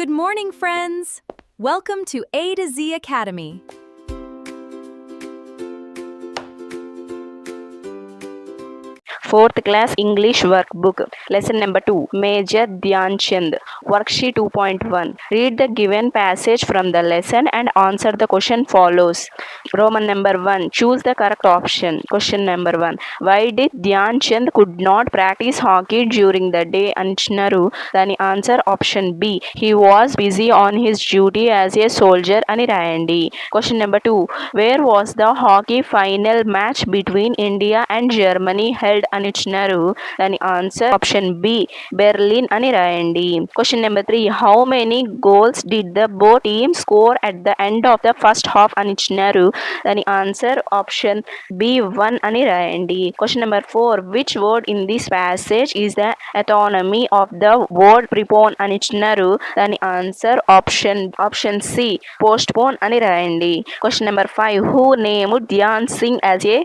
Good morning, friends! Welcome to A to Z Academy. Fourth class English workbook. Lesson number 2. Major Dhyan Chand. Worksheet 2.1. Read the given passage from the lesson and answer the question follows. Roman number 1. Choose the correct option. Question number 1. Why did Dhyan Chand could not practice hockey during the day? Anchinaru. Dani answer option B. He was busy on his duty as a soldier అని రాయండి. Question number 2. Where was the hockey final match between India and Germany held అని ఇచ్చినారు. దాని answer option B Berlin అని రాయండి. Question number 3. How many goals did the both team score at the end of the first half అని ఇచ్చినారు. దాని answer option B 1 అని రాయండి. Question number 4. Which word in this passage is the antonymy of the word prepone అని ఇచ్చినారు. దాని answer option C postpone అని రాయండి. Question number 5. Who name Dhyan Singh as a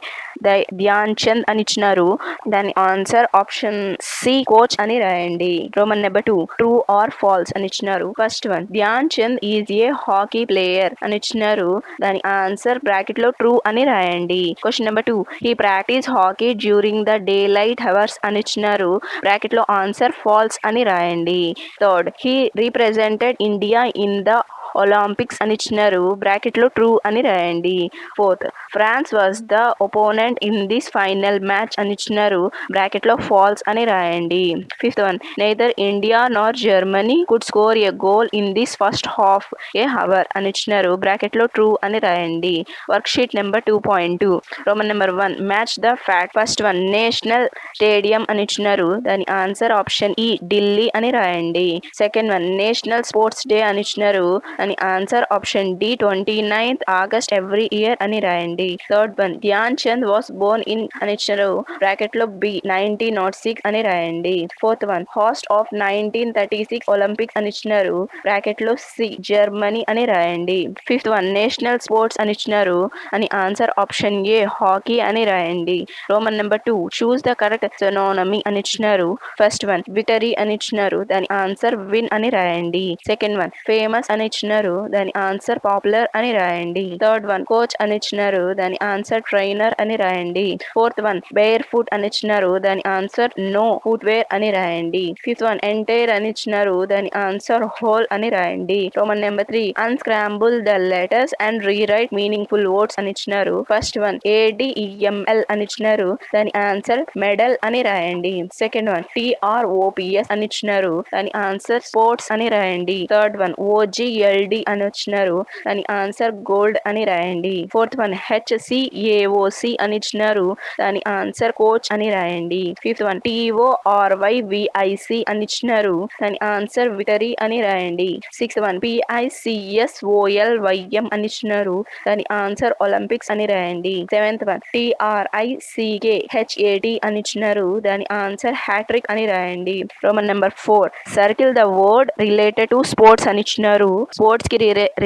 Dhyan Chand అని ఇచ్చినారు. దాని ఆన్సర్ ఆప్షన్ సి కోచ్ అని రాయండి. Roman number 2. True or false అని ఇచ్చినారు. First one, Dhyan Chand is a hockey player అని ఇచ్చినారు. దాని ఆన్సర్ బ్రాకెట్ లో ట్రూ అని రాయండి. Question number 2. He practice hockey during the daylight hours అని ఇచ్చినారు. బ్రాకెట్ లో ఆన్సర్ ఫాల్స్ అని రాయండి. Third, he represented India in the Olympics అని ఇచ్చినారు. బ్రాకెట్ లో ట్రూ అని రాయండి. Fourth, France was the opponent in this final match అని ఇచ్చినారు. బ్రాకెట్ లో ఫాల్స్ అని రాయండి. Fifth one, neither India nor Germany could score a goal in this first half a hour అని ఇచ్చినారు. బ్రాకెట్ లో ట్రూ అని రాయండి. Worksheet number 2.2. Roman number 1, match the fact. First one, national stadium అని ఇచ్చినారు. దాని ఆన్సర్ ఆప్షన్ ఈ ఢిల్లీ అని రాయండి. Second one, national sports day అని ఇచ్చినారు. అని answer option D 29th August every year అని రాయండి. Third one, Dhyan Chand was Born in అని ఇచ్చినారు. బ్రాకెట్ లో బి 1906 అని రాయండి. Fourth one, host of 1936 Olympics అని ఇచ్చినారు. బ్రాకెట్ లో సి జర్మనీ అని రాయండి. ఫిఫ్త్ వన్, నేషనల్ స్పోర్ట్స్ అని ఇచ్చినారు. అని ఆన్సర్ ఆప్షన్ ఏ హాకీ అని రాయండి. Roman number 2, choose the correct synonymy అని ఇచ్చినారు. ఫస్ట్ వన్, విక్టరీ అని ఇచ్చినారు. దాని ఆన్సర్ విన్ అని రాయండి. సెకండ్ వన్, ఫేమస్ అని ఇచ్చినారు. దాని ఆన్సర్ పాపులర్ అని రాయండి. థర్డ్ వన్, కోచ్ అని ఇచ్చినారు. దాని ఆన్సర్ ట్రైనర్ అని రాయండి. ఫోర్త్ వన్, బేర్ ఫుట్ అని ఇచ్చినారు. దాని ఆన్సర్ నో ఫుట్వేర్ అని రాయండి. ఫిఫ్త్ వన్, ఎంటైర్ అని ఇచ్చినారు. దాని ఆన్సర్ హోల్ అని రాయండి. Roman number 3, unscramble the letters and rewrite meaningful words అని ఇచ్చినారు. ఫస్ట్ వన్, ADEML అని ఇచ్చినారు. దాని ఆన్సర్ మెడల్ అని రాయండి. సెకండ్ వన్, TROPS అని ఇచ్చినారు. దాని ఆన్సర్ స్పోర్ట్స్ అని రాయండి. థర్డ్ వన్, OGLD అని వచ్చినారు. దాని ఆన్సర్ గోల్డ్ అని రాయండి. ఫోర్త్ వన్, HCAOC అని ఇచ్చినారు. దాని ఆన్సర్ కోచ్ అని రాయండి. ఫిఫ్త్ వన్, TORYVIC అని ఇచ్చినారు. దాని ఆన్సర్ విక్టరీ అని రాయండి. సిక్స్త్ వన్, PICSOLYM అని ఇచ్చినారు. దాని ఆన్సర్ ఒలింపిక్స్ అని రాయండి. సెవెంత్ వన్, TRICKHAT అని ఇచ్చినారు. దాని ఆన్సర్ హ్యాట్రిక్ అని రాయండి. Roman number 4, circle the word related to sports అని ఇచ్చినారు. స్పోర్ట్స్ కి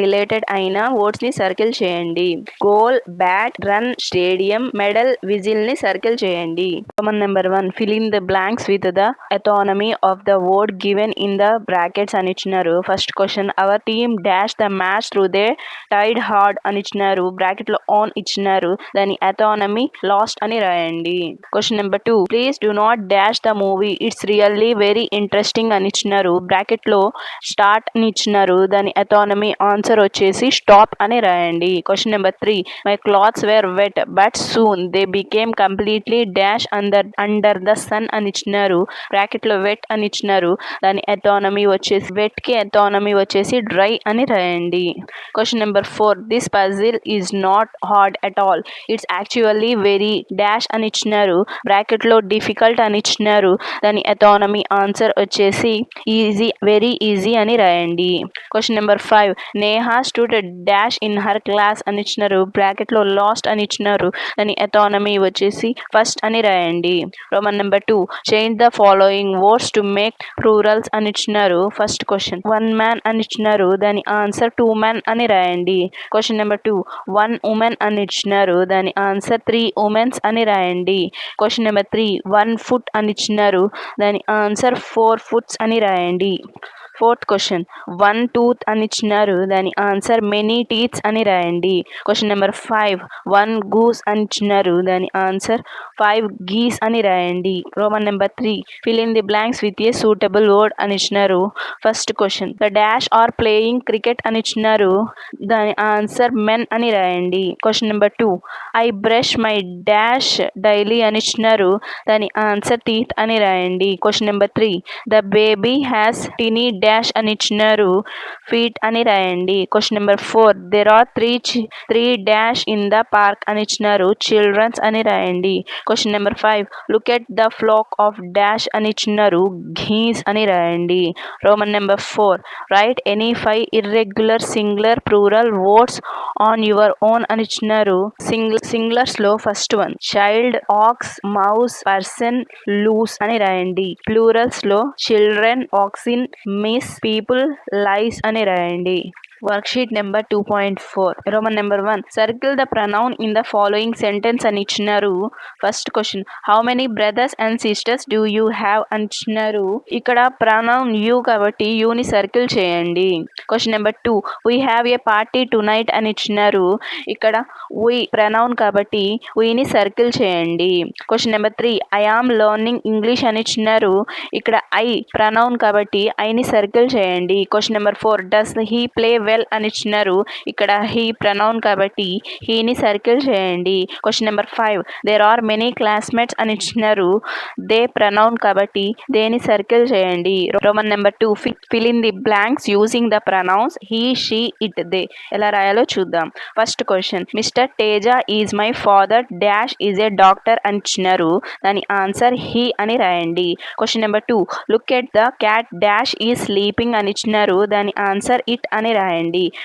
రిలేటెడ్ అయిన వర్డ్స్ ని సర్కిల్ చేయండి. Goal, bat, run, stadium, medal, whistle ని సర్కిల్ చేయండి. Roman number 1, fill in the blanks with the antonymy of the word given in the brackets అని ఇచ్చినారు. First question, our team dash the match through they tied hard అని ఇచ్చినారు. Bracket లో on ఇచ్చినారు. దాని ఎటానమీ last అని రాయండి. Question number 2, please do not dash the movie it's really very interesting అని ఇచ్చినారు. బ్రాకెట్ లో స్టార్ట్ అని ఇచ్చినారు. దాని ఎటానమీ ఆన్సర్ వచ్చేసి స్టాప్ అని రాయండి. Question number 3, my clothes were wet but soon they became completely dash under the sun అని ఇచ్చినారు. బ్రాకెట్ లో వెట్ అని ఇచ్చినారు. దాని ఎటానమీ వచ్చేసి వెట్ కి ఎటానమీ వచ్చేసి డ్రై అని రాయండి. Question number 4, this puzzle is not hard at all it's actually very dash అని ఇచ్చినారు. బ్రాకెట్ లో డిఫికల్ట్ అని ఇచ్చినారు. దాని ఎటానమీ ఆన్సర్ వచ్చేసి ఈజీ, వెరీ ఈజీ అని రాయండి. Question number 5, Neha stood dash in her class అని ఇచ్చినారు. బ్రాకెట్ లో లాస్ట్ అని ఇచ్చినారు. దాని ఎటానమీ వచ్చేసి ఫస్ట్ అని రాయండి. Roman number 2, change the following words to make plurals అని ఇచ్చినారు. ఫస్ట్ క్వశ్చన్, 1 man అని ఇచ్చినారు. దాని ఆన్సర్ 2 men అని రాయండి. క్వశ్చన్ నెంబర్ 2, 1 woman అని ఇచ్చినారు. దాని ఆన్సర్ 3 women అని రాయండి. క్వశ్చన్ నెంబర్ 3, 1 foot అని ఇచ్చినారు. దాని ఆన్సర్ 4 foot అని రాయండి. ఫోర్త్ క్వశ్చన్ 1 tooth అని ఇచ్చినారు, దాని ఆన్సర్ మెనీ టీత్స్ అని రాయండి. క్వశ్చన్ నెంబర్ 5 1 goose అని ఇచ్చినారు, దాని ఆన్సర్ 5 geese అని రాయండి. Roman number 3 fill in the blanks with a suitable word అని ఇచ్చినారు. First question the dash are playing cricket అని ఇచ్చినారు, దాని ఆన్సర్ మెన్ అని రాయండి. Question number 2 I brush my dash daily అని ఇచ్చినారు, దాని ఆన్సర్ టీత్ అని రాయండి. Question number 3 the baby has tiny dash అని ఇచ్చినారు, ఫీట్ అని రాయండి. Question number 4 there are three dash in the park అని ఇచ్చినారు, చిల్డ్రన్స్ అని రాయండి. Question number 5 look at the flock of dash అని ఇచ్చినారు, ఘీస్ అని రాయండి. Roman number 4 write any 5 irregular singular plural words on your own అని ఇచ్చినారు. సింగులర్స్ లో first one child, ox, mouse, person, louse అని రాయండి. ప్లూరల్స్ లో children, oxen, mice, people, lice అని రాయండి. Worksheet number 2.4 Roman number 1 circle the pronoun in the following sentence అని ఇచ్చినారు. First question how many brothers and sisters do you have అని ఇచ్చినారు. ఇక్కడ ప్రనౌన్ యూ కాబట్టి యూని సర్కిల్ చేయండి. Question number 2 we have a party tonight అని ఇచ్చినారు. ఇక్కడ వీ ప్రనౌన్ కాబట్టి వీని సర్కిల్ చేయండి. Question number 3 I am learning English అని ఇచ్చినారు. ఇక్కడ ఐ ప్రనౌన్ కాబట్టి ఐని సర్కిల్ చేయండి. Question number 4 does he play well అని ఇచ్చినారు. ఇక్కడ హీ ప్రనౌన్ కాబట్టి హీని సర్కిల్ చేయండి. Question number 5 there are many classmates అని ఇచ్చినారు. దే ప్రనౌన్ కాబట్టి దేని సర్కిల్ చేయండి. Roman number 2 fill in the blanks using the pronouns he, she, it, they. ఎలా రాయాలో చూద్దాం. First question mister Teja is my father dash is a doctor అని ఇచ్చినారు, దాని ఆన్సర్ హీ అని రాయండి. Question number 2 look at the cat dash is sleeping అని ఇచ్చినారు, దాని ఆన్సర్ ఇట్ అని రాయండి.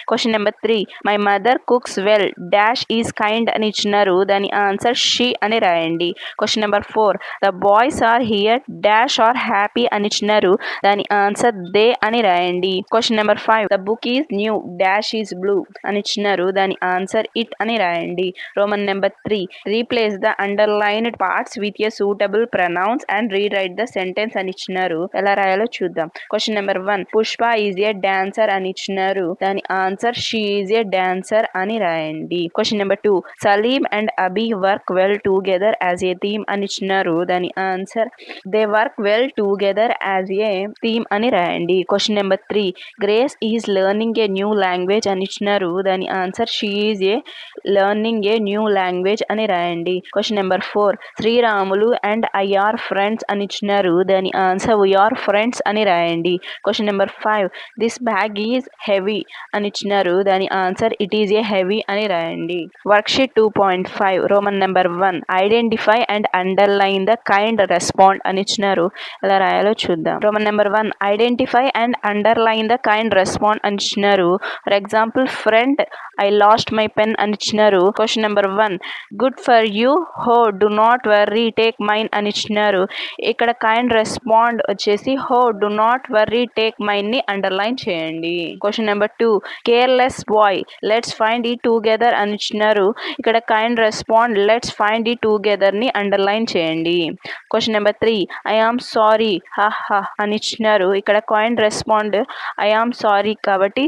Question number 3 my mother cooks well dash is kind అని ఇచ్చినారు, దాని ఆన్సర్ షీ అని రాయండి. Question number 4 the boys are here dash are happy అని ఇచ్చినారు, దాని ఆన్సర్ దే అని రాయండి. Question number 5 the book is new dash is blue అని ఇచ్చినారు, దాని ఆన్సర్ ఇట్ అని రాయండి. Roman number 3 replace the underlined parts with a suitable pronouns and rewrite the sentence అని ఇచ్చినారు. ఎలా రాయాలో చూద్దాం. Question number 1 Pushpa is a dancer అని ఇచ్చినారు, దాని answer she is a dancer అని రాయండి. Question number 2 Salim and Abhi work well together as a team అని ఇచ్చినారు, దాని answer they work well together as a team అని రాయండి. Question number 3 Grace is learning a new language అని ఇచ్చినారు, దాని answer she is a learning a new language అని రాయండి. Question number 4 Sriramulu and I are friends అని ఇచ్చినారు, దాని ఆన్సర్ వీ ఆర్ ఫ్రెండ్స్ అని రాయండి. Question number 5 this bag is heavy అని ఇచ్చినారు, దాని answer it is a heavy అని రాయండి. Worksheet 2.5 Roman number 1 identify and underline the kind respond అని ఇచ్చినారు. ఎలా రాయాలో చూద్దాం. Roman number 1 identify and underline the kind respond అని ఇచ్చినారు. For example friend I lost my pen అని ఇచ్చినారు. Question number 1 good for you oh do not worry take mine అని ఇచ్చినారు. ఇక్కడ కైండ్ రెస్పాండ్ వచ్చేసి oh do not worry take mine ని underline చేయండి. Question number 2 careless boy let's find it together అని ఇచ్చినారు. ఇక్కడ kind respond let's find it together ని అండర్లైన్ చేయండి. Question number 3 I am sorry హా అని ఇచ్చినారు. ఇక్కడ kind respond I am sorry కాబట్టి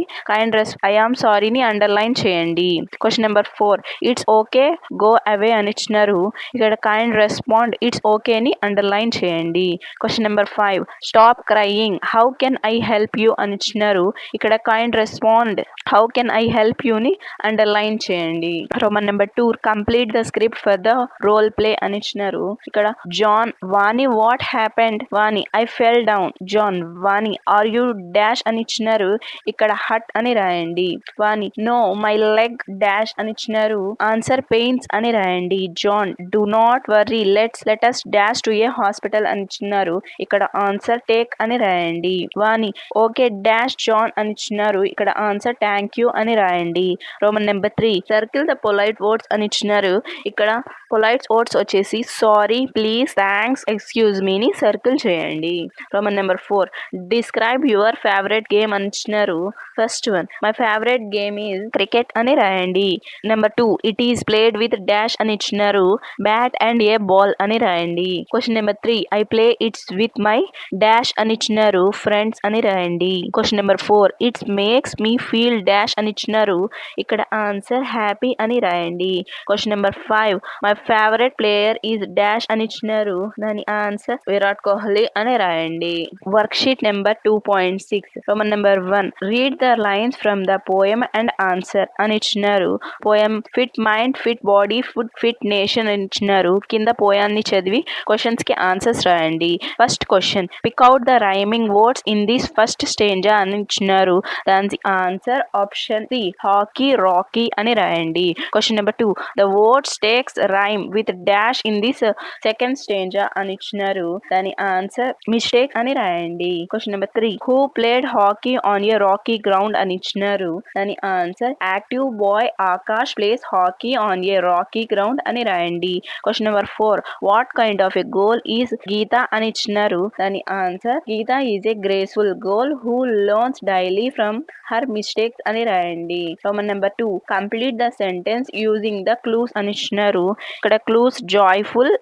ఐ ఆమ్ సారీని అండర్లైన్ చేయండి. Question number 4 it's okay go away అని ఇచ్చినారు. ఇక్కడ కైండ్ రెస్పాండ్ ఇట్స్ ఓకే ని అండర్లైన్ చేయండి. Question number 5 stop crying how can I help you అని ఇచ్చినారు. ఇక్కడ kind respond how can I help you ని అండర్లైన్ చేయండి. Roman number 2 complete the script for the role play అని ఇచ్చినారు. ఇక్కడ John Vani what happened Vani I fell down John Vani are you dash అని ఇచ్చినారు. ఇక్కడ హట్ అని రాయండి. Vani no my leg dash అని ఇచ్చినారు. ఆన్సర్ పెయిన్స్ అని రాయండి. John do not worry let us dash to a hospital అని ఇచ్చినారు. ఇక్కడ ఆన్సర్ టేక్ అని రాయండి. వాణి ఓకే డాష్ జాన్ అని ఇచ్చినారు. ఇక్కడ ఇక్కడ ఆన్సర్ థ్యాంక్ యూ అని రాయండి. Roman number 3 circle the polite words అని ఇచ్చినారు. ఇక్కడ పొలైట్ వర్డ్స్ వచ్చేసి సారీ, ప్లీజ్, థ్యాంక్స్, ఎక్స్క్యూజ్ మీని సర్కిల్ చేయండి. Roman number 4 describe your favourite game అని ఇచ్చినారు. First one my favourite game is cricket అని రాయండి. Number 2 it is played with dash అని ఇచ్చినారు. బ్యాట్ అండ్ ఏ బాల్ అని రాయండి. Question number 3 I play it's with my dash అని ఇచ్చినారు. ఫ్రెండ్స్ అని రాయండి. Question number 4 it's makes me feel dash అని ఇచ్చినారు. ఇక్కడ ఆన్సర్ హ్యాపీ అని రాయండి. Question number 5 my favourite player is dash అని ఇచ్చినారు. దాని ఆన్సర్ విరాట్ కోహ్లీ అని రాయండి. Worksheet number 2.6 Roman number 1 read the lines from the poem and answer అని ఇచ్చినారు. Poem fit mind, fit body, fit nation అని ఇచ్చినారు. కింద పోయాన్ని చదివి క్వశ్చన్స్ కి ఆన్సర్స్ రాయండి. First question pick out the rhyming words in this first stanza అని ఇచ్చినారు. దాని answer option C hockey, rocky అని రాయండి. Question number 2 the words takes rhyme with dash in this second stanza అని ఇచ్చినారు. దాని ఆన్సర్ మిస్టేక్ అని రాయండి. Question number 3 who played hockey on a rocky ground అని ఇచ్చినారు. దాని answer active boy Akash plays hockey on a rocky ground అని రాయండి. Question number 4 what kind of a goal is గీత అని ఇచ్చినారు. దాని answer Geetha is a graceful girl who learns daily from her mistakes అని రాయండి. Roman number 2 complete the sentence using the clues అని ఇచ్చినారు. ఇక్కడ clues joyful,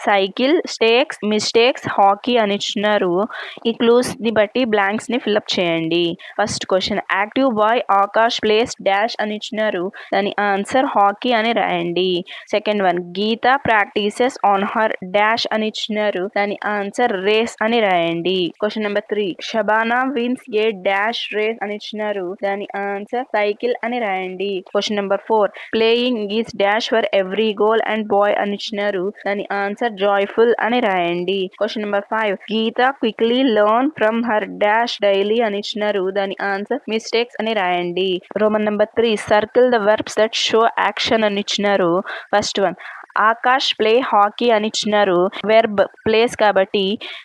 cycle, stakes, mistakes, hockey అని ఇచ్చినారు. ఈ క్లూస్ ని బట్టి బ్లాంక్స్ ని ఫిల్అప్ చేయండి. First question active boy Akash plays dash అని ఇచ్చినారు. దాని ఆన్సర్ హాకీ అని రాయండి. Second one Geetha practises on her dash అని ఇచ్చినారు. దాని ఆన్సర్ రేస్ అని రాయండి. Question number 3 Shabana wins a dash race అని ఇచ్చినారు. దాని ఆన్సర్ సైకిల్ అని రాయండి. Question number 4 playing is dash for every goal and boy అని ఇచ్చినారు. దాని ఆన్సర్ జాయ్ఫుల్ అని రాయండి. Question number 5 Geetha quickly learn from her dash daily అని ఇచ్చినారు. దాని ఆన్సర్ మిస్టేక్స్ అని రాయండి. Roman number 3 circle the verbs that show action అని ఇచ్చినారు. First one Akash play hockey అని ఇచ్చినారు. వెర్బ్ ప్లేస్ కాబట్టి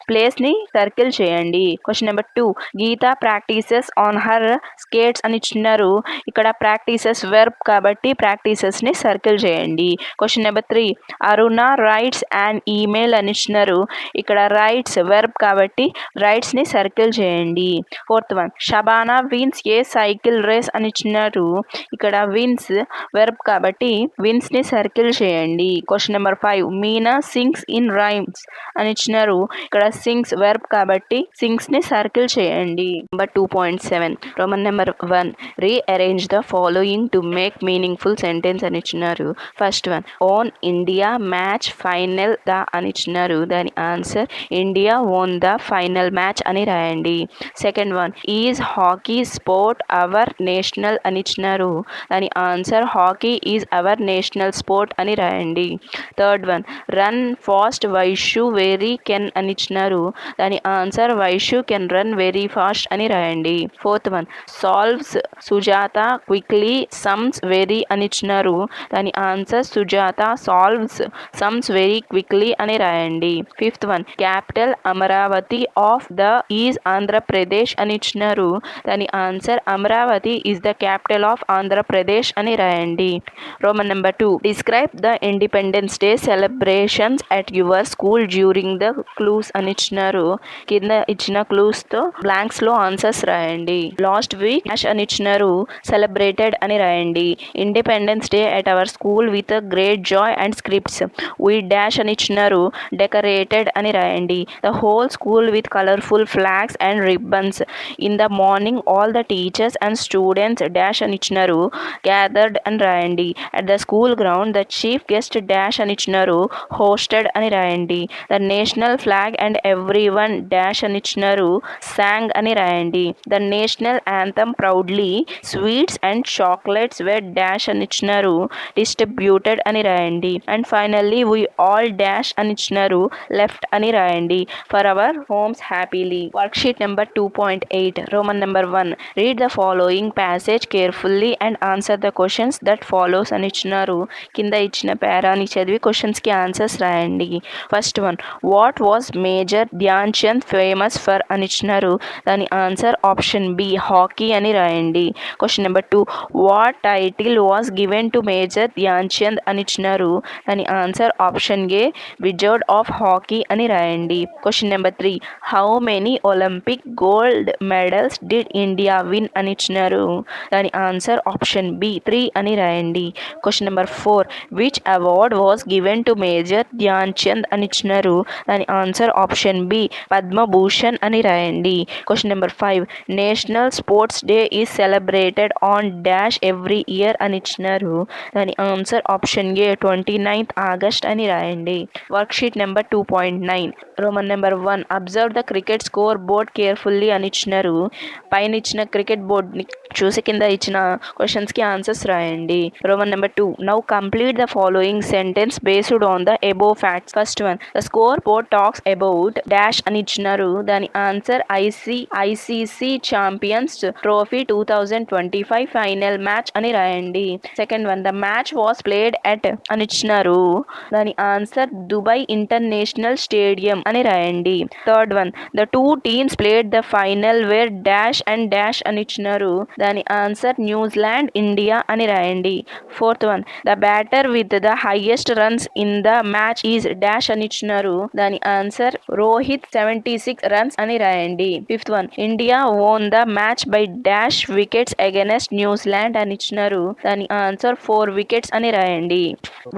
ప్లేస్ ని సర్కిల్ చేయండి. Question number 2 Geetha practises on her skates అని ఇచ్చినారు. ఇక్కడ ప్రాక్టీసెస్ వెర్బ్ కాబట్టి ప్రాక్టీసెస్ ని సర్కిల్ చేయండి. Question number 3 Aruna writes and email అని ఇచ్చినారు. ఇక్కడ రైట్స్ వెర్బ్ కాబట్టి రైట్స్ ని సర్కిల్ చేయండి. Fourth one Shabana wins a cycle race అని ఇచ్చినారు. ఇక్కడ విన్స్ వెర్బ్ కాబట్టి విన్స్ ని సర్కిల్ చేయండి. Question number 5 Meena sings in rhymes అని ఇచ్చినారు. ఇక్కడ సింగ్స్ వెర్బ్ కాబట్టి సింగ్స్ ని సర్కిల్ చేయండి. Number 2.7 Roman number 1 rearrange the following to make meaningful sentence అని ఇచ్చినారు. First one won India match final the అని ఇచ్చినారు. దాని answer India won the final match అని రాయండి. Second one is hockey sport our national అని ఇచ్చినారు. దాని answer hockey is our national sport అని రాయండి. Third one run fast Vaishu very can అని ఇచ్చినారు. దాని answer Vaishu can run very fast అని రాయండి. Fourth one solves Sujatha quickly sums very అని ఇచ్చినారు. దాని answer Sujatha solves sums very quickly అని రాయండి. Fifth one capital Amaravati of the is Andhra Pradesh అని ఇచ్చినారు. దాని answer Amaravati is the capital of Andhra Pradesh అని రాయండి. Roman number 2 describe the independence day celebrations at your school during the clues అని ఇచ్చినారు. కింద ఇచ్చిన క్లూస్ తో బ్లాంక్స్ లో ఆన్సర్స్ రాయండి. లాస్ట్ వీక్ డాష్ అని ఇచ్చినారు. సెలబ్రేటెడ్ అని రాయండి. Independence day at our school with great Joy and scripts we dash అని ఇచ్చినారు. డెకరేటెడ్ అని రాయండి. The whole school with colourful flags and ribbons in the morning all the teachers and students dash అని ఇచ్చినారు. Gathered అని రాయండి. At the school ground the chief guest dash అని ఇచ్చినారు. హోస్టెడ్ అని రాయండి. The national flag and every one dash అని ఇచ్చినారు. సాంగ్ అని రాయండి. The national anthem proudly sweets and chocolates were dash అని ఇచ్చినారు. డిస్ట్రిబ్యూటెడ్ అని రాయండి. And finally we all dash అని ఇచ్చినారు. లెఫ్ట్ అని రాయండి. For our homes happily. Worksheet number 2.8 Roman number 1 read the following passage carefully and answer the questions that follows అని ఇచ్చినారు. కింద ఇచ్చిన పేరా దాన్ని చదివి క్వశ్చన్స్కి ఆన్సర్స్ రాయండి. First one, what was major Dhyan Chand famous for అని ఇచ్చినారు. దాని ఆన్సర్ ఆప్షన్ బి హాకీ అని రాయండి. Question number 2, what title was given to major Dhyan Chand అని ఇచ్చినారు. దాని answer option A wizard of hockey అని రాయండి. Question number 3, how many Olympic gold medals did India win అని ఇచ్చినారు. దాని ఆన్సర్ ఆప్షన్ బి 3 అని రాయండి. Question number 4, which award was given to major Dhyan Chand అని ఇచ్చినారు. దాని ఆన్సర్ ఆప్షన్ బి పద్మభూషణ్ అని రాయండి. Question number 5, national sports day is celebrated on dash every year అని ఇచ్చినారు. దాని answer option A 29th August అని రాయండి. Worksheet number 2.9, Roman number 1, observe the cricket score board carefully అని ఇచ్చినారు. పైన ఇచ్చిన క్రికెట్ బోర్డ్ని చూసి కింద ఇచ్చిన క్వశ్చన్స్కి ఆన్సర్స్ రాయండి. Roman number 2, now complete the following sentence based on the above facts. First one, the scoreboard talks about dash అని ఇచ్చినారు. దాని answer ICC champions trophy 2025 final match అని రాయండి. Second one, the match was played at అని ఇచ్చినారు. దాని answer Dubai international stadium అని రాయండి. Third one, the two teams played the final were dash and dash అని ఇచ్చినారు. దాని ఆన్సర్ న్యూజిలాండ్ ఇండియా అని రాయండి. Fourth one, the batter with the highest runs in the match is dash అని ఇచ్చినారు. దాని ఆన్సర్ రోహిత్ 76 రన్స్ అని రాయండి. Fifth one, India won the match by dash wickets against New Zealand అని ఇచ్చినారు. దాని ఆన్సర్ 4 వికెట్స్ అని రాయండి.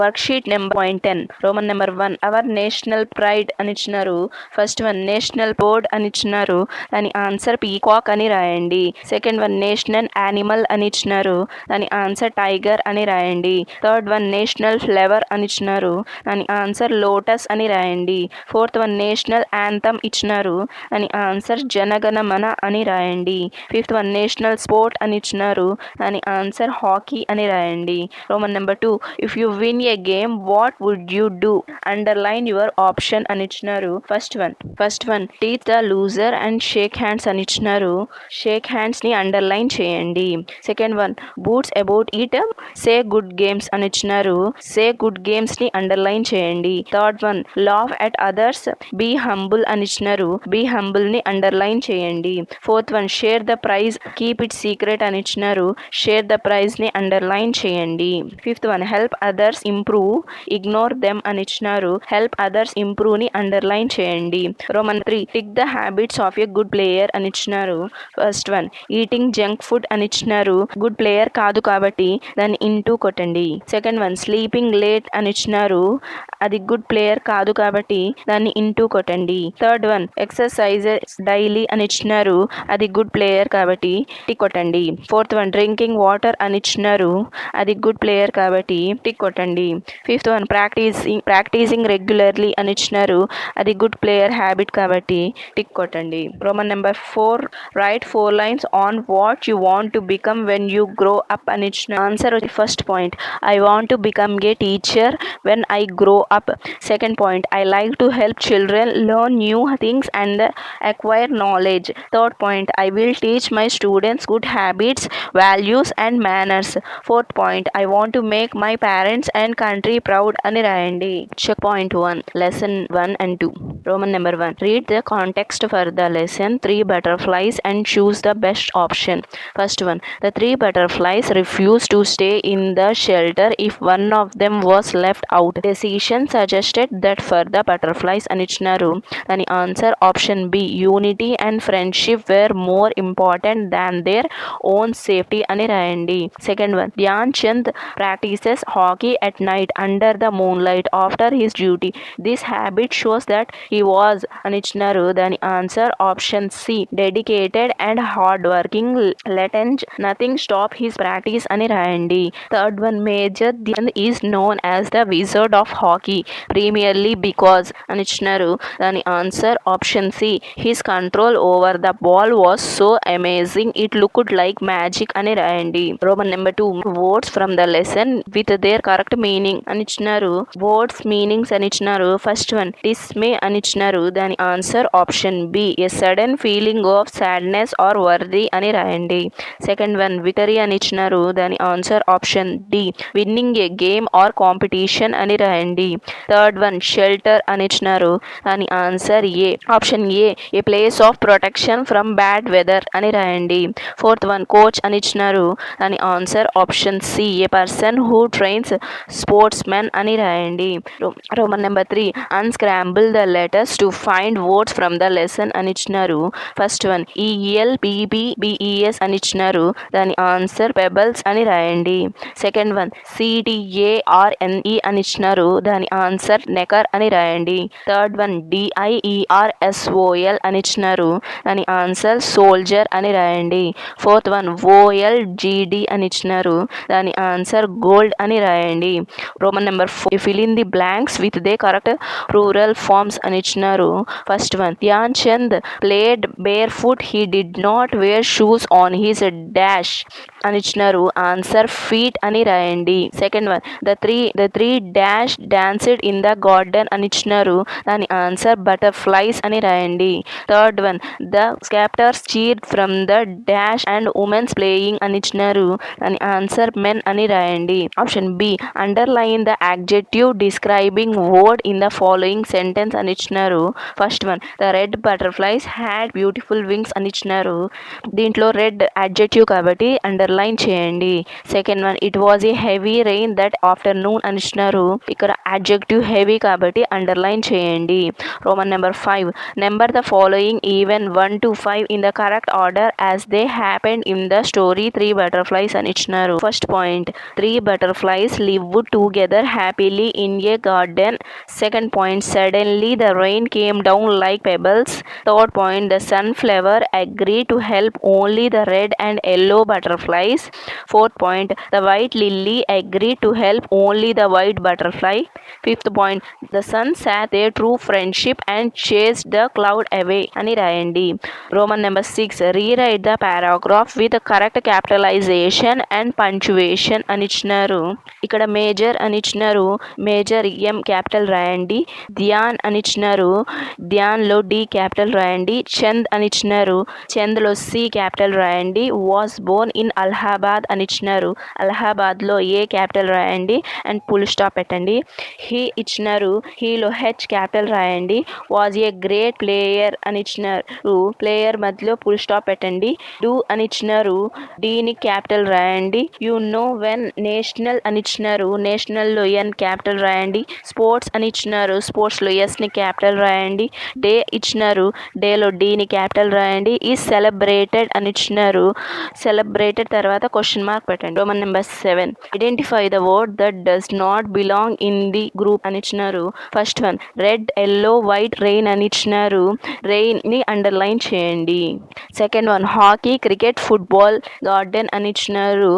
Worksheet number 10, Roman number 1, our national pride అని ఇచ్చినారు. ఫస్ట్ వన్, నేషనల్ బర్డ్ అని ఇచ్చినారు. దాని ఆన్సర్ పీకాక్ అని రాయండి. సెకండ్ వన్, నేషనల్ యానిమల్ అని ఇచ్చినారు. దాని ఆన్సర్ టైగర్ అని రాయండి. థర్డ్ వన్, నేషనల్ ఫ్లవర్ అని ఇచ్చినారు. దాని ఆన్సర్ లోటస్ అని రాయండి. ఫోర్త్ వన్, నేషనల్ యాంథమ్ ఇచ్చినారు. దాని ఆన్సర్ జనగణమన అని రాయండి. ఫిఫ్త్ వన్, నేషనల్ స్పోర్ట్ అని ఇచ్చినారు. దాని ఆన్సర్ హాకీ అని రాయండి. Roman number 2, if you win a game what would you do, underline your option అని ఇచ్చినారు. First one, teach the loser and shake hands అని ఇచ్చినారు. షేక్ హ్యాండ్స్ ని అండర్లైన్ చేయండి. Second one, boots about it say good games అని ఇచ్చినారు. Say good games ని underline చేయండి. Third one, laugh at others be humble అని ఇచ్చినారు. బీ హంబుల్ ని అండర్లైన్ చేయండి. Fourth one, share the praise keep it secret అని ఇచ్చినారు. షేర్ ద ప్రైజ్ ని అండర్లైన్ చేయండి. Fifth one, help others improve ignore them అని ఇచ్చినారు. హెల్ప్ అదర్స్ ఇంప్రూవ్ ని అండర్లైన్ చేయండి. Roman 3, tick the habits of a good player అని ఇచ్చినారు. First one, eating junk food అని ఇచ్చినారు. గుడ్ ప్లేయర్ కాదు కాబట్టి దాన్ని ఇంటూ కొట్టండి. సెకండ్ వన్, స్లీపింగ్ లేట్ అని ఇచ్చినారు. అది గుడ్ ప్లేయర్ కాదు కాబట్టి దాన్ని ఇంటూ కొట్టండి. థర్డ్ వన్, ఎక్సర్సైజెస్ డైలీ అని ఇచ్చినారు. అది గుడ్ ప్లేయర్ కాబట్టి టిక్ కొట్టండి. ఫోర్త్ వన్, డ్రింకింగ్ వాటర్ అని ఇచ్చినారు. అది గుడ్ ప్లేయర్ కాబట్టి టిక్ కొట్టండి. ఫిఫ్త్ వన్, ప్రాక్టీసింగ్ రెగ్యులర్లీ అని ఇచ్చినారు. అది గుడ్ ప్లేయర్ హ్యాబిట్ కాబట్టి టిక్ కొట్టండి. Roman number 4, right 4 lines on what you want to become when you grow up అని ఇచ్చిన answer. First point, I want to become a teacher when I grow up. Second point, I like to help children learn new things and acquire knowledge. Third point, I will teach my students good habits, values and manners. Fourth point, I want to make my parents and country proud అని రాయండి. Check point 1, lesson 1 and 2. Roman number 1, read the context for the lesson 3 butterflies and choose the best option. First one, the 3 butterflies refused to stay in the shelter if one of them was left out. Decision suggested that for the butterflies అని ఇచ్చినారు. దాని answer option B, unity and friendship were more important than their own safety అని రాయండి. Second one, Dhyan Chand practises hockey at night under the moonlight after his duty. This habit shows that he was అని ఇచ్చినారు. దాని answer option C, dedicated and hard working. Nothing stop his practice అని రాయండి. Third one, major Dhyan is known as the wizard of hockey hockey, primarily because అని ఇచ్చినారు. దాని answer option C, his control over the ball was so amazing it looked like magic అని రాయండి. Roman number 2, words from the lesson with their correct meaning అని ఇచ్చినారు. Words meanings అని ఇచ్చినారు. First one dismay అని ఇచ్చినారు. దాని answer option B, a sudden feeling of sadness or worry అని రాయండి. సెకండ్ వన్ విక్టరీ అని ఇచ్చినారు. దాని answer option D, winning a game or competition అని రాయండి. థర్డ్ వన్ షెల్టర్ అని ఇచ్చినారు. దాని answer a, option a place of protection from bad weather అని రాయండి. ఫోర్త్ వన్ కోచ్ అని ఇచ్చినారు. దాని answer option C, a person who trains sports men అని రాయండి. Roman number 3, unscramble the letters to find words from the lesson అని ఇచ్చినారు. First one ELPBBES అని ఇచ్చినారు. దాని ఆన్సర్ పెబల్స్ అని రాయండి. సెకండ్ వన్ CTARNE అని ఇచ్చినారు. దాని ఆన్సర్ నెకర్ అని రాయండి. థర్డ్ వన్ DIERSOL అని ఇచ్చినారు. దాని ఆన్సర్ సోల్జర్ అని రాయండి. ఫోర్త్ వన్ OLGD అని ఇచ్చినారు. దాని ఆన్సర్ గోల్డ్ అని రాయండి. Roman number 4, fill in the blanks with the correct plural forms అని ఇచ్చినారు. First one Dhyan Chand played bare foot, he did not wear shoes on his dash అని ఇచ్చినారు. ఆన్సర్ ఫీట్ అని రాయండి. Second one the three dash danced in the garden అని ఇచ్చినారు. దాని answer butterflies అని రాయండి. Third one the spectators cheer from the dash and women's playing అని ఇచ్చినారు. దాని ఆన్సర్ మెన్ అని రాయండి. Option B, underline the adjective describing word in the following sentence అని ఇచ్చినారు. First one the red butterflies had beautiful wings అని ఇచ్చినారు. దీంట్లో రెడ్ యాడ్జెక్టివ్ కాబట్టి అండర్లైన్ చేయండి. Second one it was a heavy rain that afternoon అని ఇచ్చినారు. ఇక్కడ యాడ్జెక్టివ్ హెవీ కాబట్టి అండర్లైన్ చేయండి. Roman number 5, number the following even 1 to 5 in the correct order as they happened in the story 3 butterflies అని ఇచ్చినారు. First point 3 butterflies lived together happily in a garden. Second point, suddenly the rain came down like pebbles. Third point, the sunflower agreed to help only the red and yellow butterflies. Fourth point, the white lily agreed to help only the white butterfly. Fifth point, the sun sat their true friendship and chased the cloud away అని రాయండి. Roman number 6, rewrite the paragraph with correct capitalization and punctuation అని ఇచ్చినారు. ఇక్కడ major అని ఇచ్చినారు. Major M capital రాయండి. ధ్యాన్ అని ఇచ్చినారు. ధ్యాన్లో D క్యాపిటల్ రాయండి. చంద్ అని ఇచ్చినారు. చంద్లో C క్యాపిటల్ రాయండి. వాస్ బోర్న్ ఇన్ అలహాబాద్ అని ఇచ్చినారు. అలహాబాద్లో A క్యాపిటల్ రాయండి అండ్ ఫుల్ స్టాప్ పెట్టండి. హీ ఇచ్చినారు. హీలో H క్యాపిటల్ రాయండి. వాజ్ ఏ గ్రేట్ ప్లేయర్ అని ఇచ్చినారు. ప్లేయర్ మధ్యలో ఫుల్ స్టాప్ పెట్టండి. డూ అని ఇచ్చినారు. డీని క్యాపిటల్ రాయండి. యు నో వెన్ నేషనల్ అని ఇచ్చినారు. నేషనల్లో N క్యాపిటల్ రాయండి. స్పోర్ట్స్ అని ఇచ్చినారు. స్పోర్ట్స్లో Sని క్యాపిటల్ రాయండి. డే ఇచ్చినారు. డేలో Dని క్యాపిటల్ రాయండి. ఈ సెలబ్రేటెడ్ అని ఇచ్చినారు. సెలబ్రేటెడ్ తర్వాత క్వశ్చన్ మార్క్ పెట్టండి. Roman number 7, identify the word that does not belong in the group అని ఇచ్చినారు. First one red yellow white rain అని ఇచ్చినారు. రెయిన్ని అండర్లైన్ చేయండి. Second one hockey cricket football garden అని ఇచ్చినారు.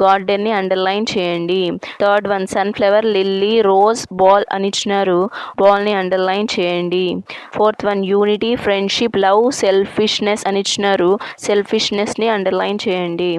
గార్డెన్ని అండర్లైన్ చేయండి. Third one sunflower lily rose ball అని ఇచ్చినారు. బాల్ని అండర్లైన్ చేయండి. Fourth one unity friendship love selfishness అని ఇచ్చినారు. సెల్ఫిష్నెస్ని అండర్లైన్ చేయండి.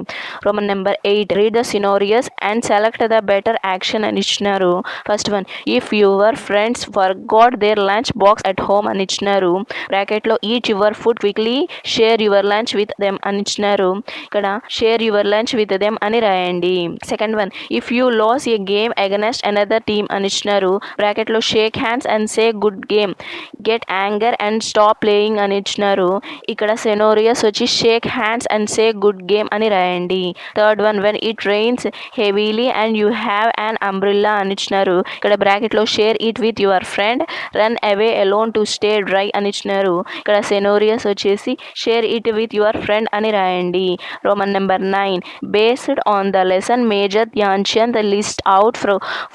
Roman number 8, read the scenarios and select the better action అని ఇచ్చినారు. First one if your friends forgot their lunch box at home అని ఇచ్చినారు. బ్రాకెట్లో eat your food quickly share your lunch with them అని ఇచ్చినారు. ఇక్కడ share your lunch with them అని రాయండి. Second one if you lose a game against another team అని ఇచ్చినారు. బ్రాకెట్లో shake hands and say good game, get angry and stop playing అని ఇచ్చినారు. ఇక్కడ సెనోరియస్ వచ్చి shake hands and say good game అని రాయండి. Third one when it rains heavily and you have an umbrella అని ఇచ్చినారు. ఇక్కడ బ్రాకెట్లో share it with your friend, run away alone to stay dry అని ఇచ్చినారు. ఇక్కడ సెనోరియస్ వచ్చేసి share it with your friend అని రాయండి. Roman number 9, based on the lesson major Dhyan Chand list out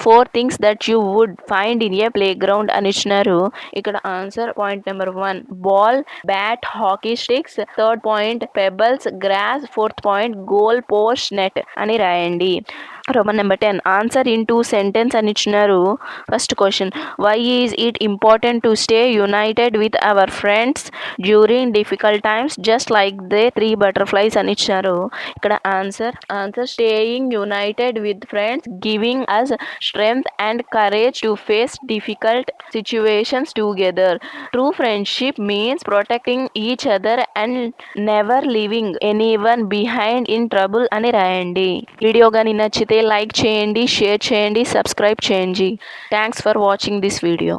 4 things that you would find in a playground అని ఇచ్చినారు. ఇక్కడ answer point number 1 ball, bat, hockey sticks. Third point pebbles, grass. Fourth point goal post, net అని రాయండి. Roman number 10 answer in 2 sentence అని ఇచ్చినారు. First question, why is it important to stay united with our friends during difficult times just like the 3 butterflies అని ఇచ్చారు. ఇక్కడ answer staying united with friends giving us strength and courage to face difficult situations together. True friendship means protecting each other and never leaving anyone behind in trouble అని రాయండి. Video కానీ నచ్చితే like చేయండి, share చేయండి, subscribe చేయండి. Thanks for watching this video.